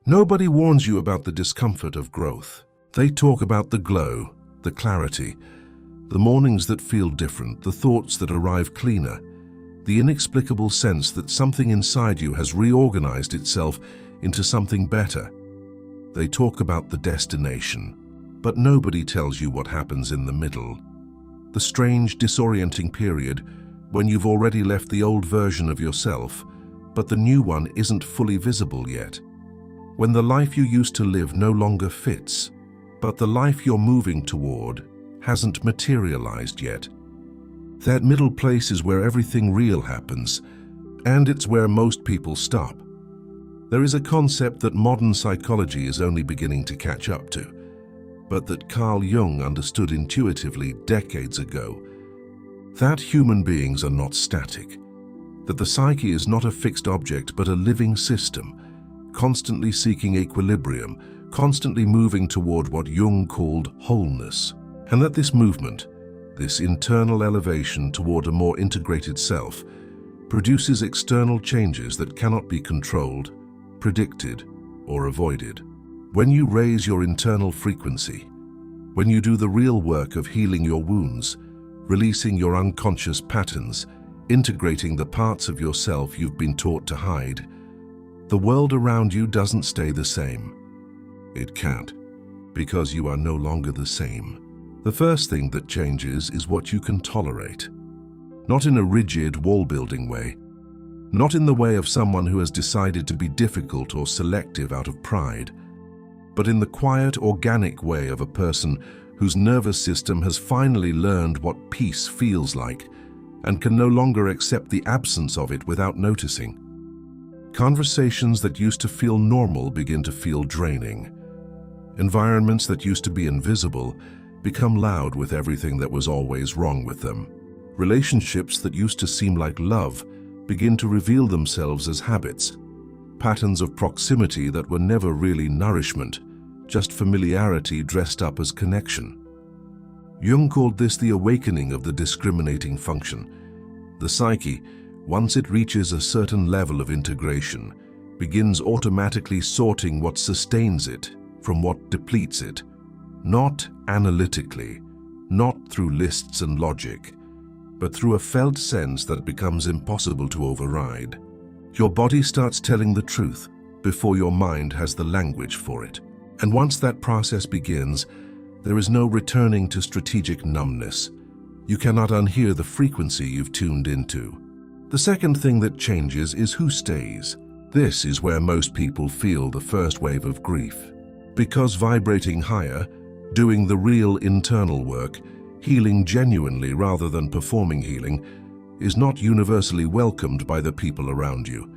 Nobody warns you about the discomfort of growth. They talk about the glow, the clarity, the mornings that feel different, the thoughts that arrive cleaner, the inexplicable sense that something inside you has reorganized itself into something better. They talk about the destination, but nobody tells you what happens in the middle. The strange, disorienting period when you've already left the old version of yourself, but the new one isn't fully visible yet. When the life you used to live no longer fits, but the life you're moving toward hasn't materialized yet. That middle place is where everything real happens, and it's where most people stop. There is a concept that modern psychology is only beginning to catch up to, but that Carl Jung understood intuitively decades ago. That human beings are not static, that the psyche is not a fixed object but a living system, constantly seeking equilibrium, constantly moving toward what Jung called wholeness, and that this movement, this internal elevation toward a more integrated self, produces external changes that cannot be controlled, predicted, or avoided. When you raise your internal frequency, when you do the real work of healing your wounds, releasing your unconscious patterns, integrating the parts of yourself you've been taught to hide, the world around you doesn't stay the same. It can't, because you are no longer the same. The first thing that changes is what you can tolerate. Not in a rigid, wall-building way, not in the way of someone who has decided to be difficult or selective out of pride, but in the quiet, organic way of a person whose nervous system has finally learned what peace feels like and can no longer accept the absence of it without noticing. Conversations that used to feel normal begin to feel draining. Environments that used to be invisible become loud with everything that was always wrong with them. Relationships that used to seem like love begin to reveal themselves as habits, patterns of proximity that were never really nourishment, just familiarity dressed up as connection. Jung called this the awakening of the discriminating function. The psyche, once it reaches a certain level of integration, begins automatically sorting what sustains it from what depletes it, not analytically, not through lists and logic, but through a felt sense that becomes impossible to override. Your body starts telling the truth before your mind has the language for it. And once that process begins, there is no returning to strategic numbness. You cannot unhear the frequency you've tuned into. The second thing that changes is who stays. This is where most people feel the first wave of grief. Because vibrating higher, doing the real internal work, healing genuinely rather than performing healing, is not universally welcomed by the people around you.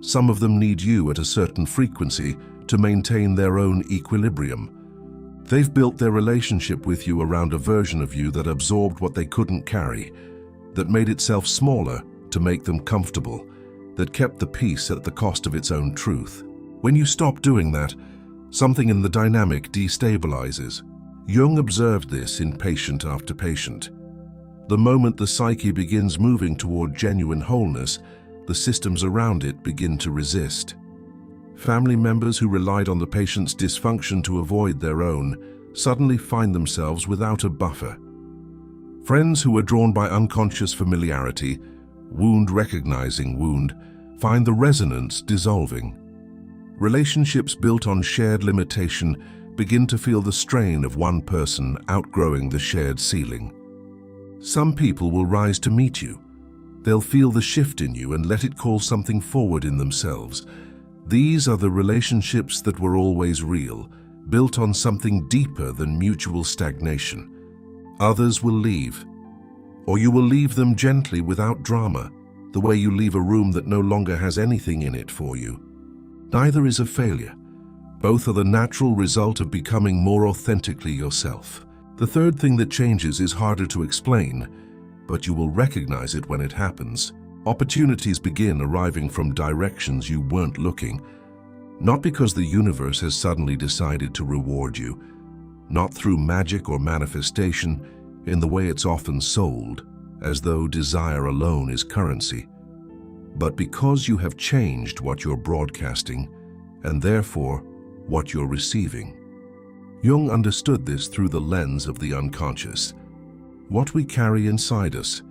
Some of them need you at a certain frequency to maintain their own equilibrium. They've built their relationship with you around a version of you that absorbed what they couldn't carry, that made itself smaller to make them comfortable, that kept the peace at the cost of its own truth. When you stop doing that, something in the dynamic destabilizes. Jung observed this in patient after patient. The moment the psyche begins moving toward genuine wholeness, the systems around it begin to resist. Family members who relied on the patient's dysfunction to avoid their own suddenly find themselves without a buffer. Friends who were drawn by unconscious familiarity, wound recognizing wound, find the resonance dissolving. Relationships built on shared limitation begin to feel the strain of one person outgrowing the shared ceiling. Some people will rise to meet you. They'll feel the shift in you and let it call something forward in themselves. These are the relationships that were always real, built on something deeper than mutual stagnation. Others will leave, or you will leave them gently without drama, the way you leave a room that no longer has anything in it for you. Neither is a failure. Both are the natural result of becoming more authentically yourself. The third thing that changes is harder to explain, but you will recognize it when it happens. Opportunities begin arriving from directions you weren't looking, not because the universe has suddenly decided to reward you, not through magic or manifestation in the way it's often sold, as though desire alone is currency, but because you have changed what you're broadcasting, and therefore what you're receiving. Jung understood this through the lens of the unconscious. What we carry inside us,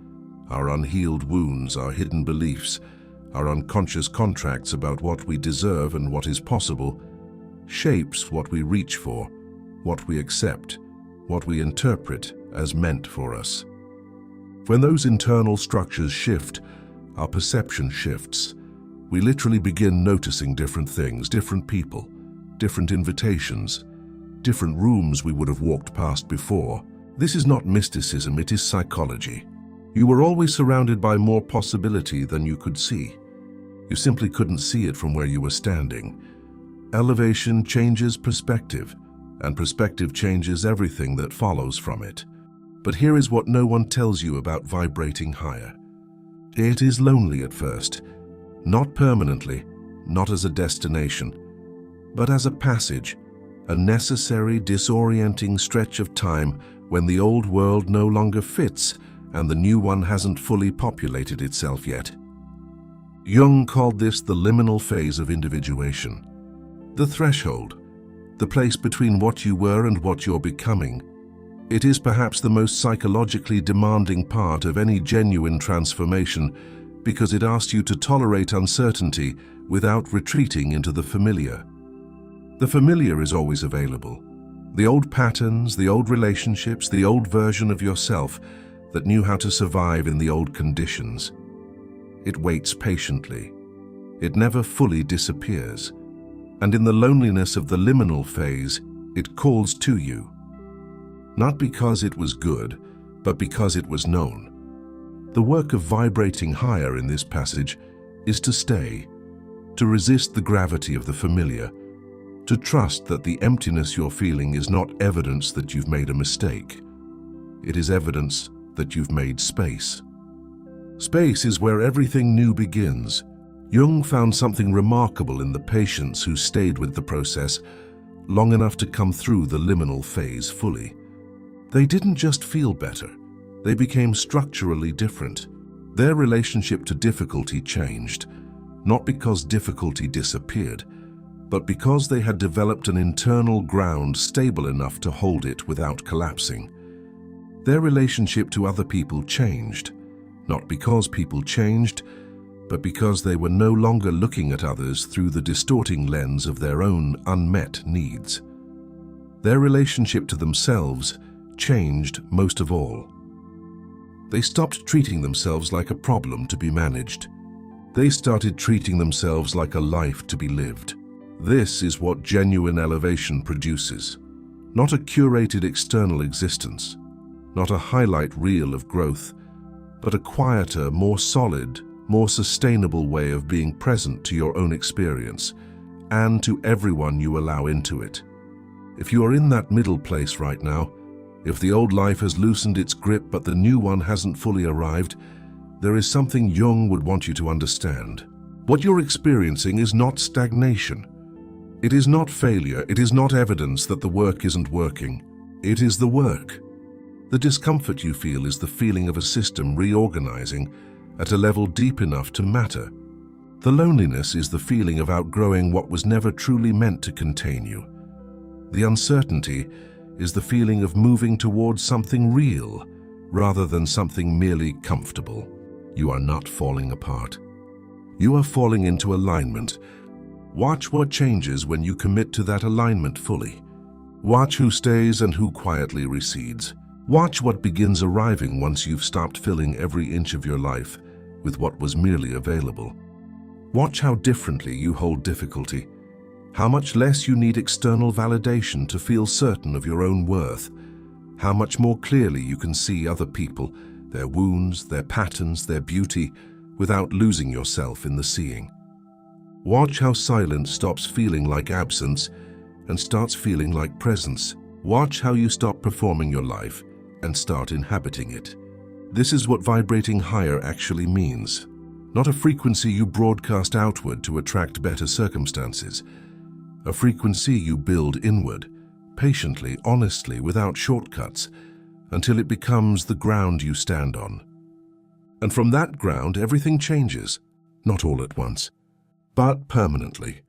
our unhealed wounds, our hidden beliefs, our unconscious contracts about what we deserve and what is possible, shapes what we reach for, what we accept, what we interpret as meant for us. When those internal structures shift, our perception shifts. We literally begin noticing different things, different people, different invitations, different rooms we would have walked past before. This is not mysticism, it is psychology. You were always surrounded by more possibility than you could see. You simply couldn't see it from where you were standing. Elevation changes perspective, and perspective changes everything that follows from it. But here is what no one tells you about vibrating higher. It is lonely at first, not permanently, not as a destination, but as a passage, a necessary, disorienting stretch of time when the old world no longer fits and the new one hasn't fully populated itself yet. Jung called this the liminal phase of individuation. The threshold, the place between what you were and what you're becoming. It is perhaps the most psychologically demanding part of any genuine transformation because it asks you to tolerate uncertainty without retreating into the familiar. The familiar is always available. The old patterns, the old relationships, the old version of yourself that knew how to survive in the old conditions. It waits patiently. It never fully disappears. And in the loneliness of the liminal phase, it calls to you. Not because it was good, but because it was known. The work of vibrating higher in this passage is to stay, to resist the gravity of the familiar, to trust that the emptiness you're feeling is not evidence that you've made a mistake. It is evidence that you've made space. Space is where everything new begins. Jung found something remarkable in the patients who stayed with the process long enough to come through the liminal phase fully. They didn't just feel better, they became structurally different. Their relationship to difficulty changed, not because difficulty disappeared, but because they had developed an internal ground stable enough to hold it without collapsing. Their relationship to other people changed, not because people changed, but because they were no longer looking at others through the distorting lens of their own unmet needs. Their relationship to themselves changed most of all. They stopped treating themselves like a problem to be managed. They started treating themselves like a life to be lived. This is what genuine elevation produces. Not a curated external existence, not a highlight reel of growth, but a quieter, more solid, more sustainable way of being present to your own experience and to everyone you allow into it. If you are in that middle place right now, if the old life has loosened its grip but the new one hasn't fully arrived, there is something Jung would want you to understand. What you're experiencing is not stagnation. It is not failure. It is not evidence that the work isn't working. It is the work. The discomfort you feel is the feeling of a system reorganizing at a level deep enough to matter. The loneliness is the feeling of outgrowing what was never truly meant to contain you. The uncertainty is the feeling of moving towards something real rather than something merely comfortable. You are not falling apart. You are falling into alignment. Watch what changes when you commit to that alignment fully. Watch who stays and who quietly recedes. Watch what begins arriving once you've stopped filling every inch of your life with what was merely available. Watch how differently you hold difficulty, how much less you need external validation to feel certain of your own worth, how much more clearly you can see other people, their wounds, their patterns, their beauty, without losing yourself in the seeing. Watch how silence stops feeling like absence and starts feeling like presence. Watch how you stop performing your life and start inhabiting it. This is what vibrating higher actually means. Not a frequency you broadcast outward to attract better circumstances. A frequency you build inward, patiently, honestly, without shortcuts, until it becomes the ground you stand on. And from that ground, everything changes, not all at once, but permanently.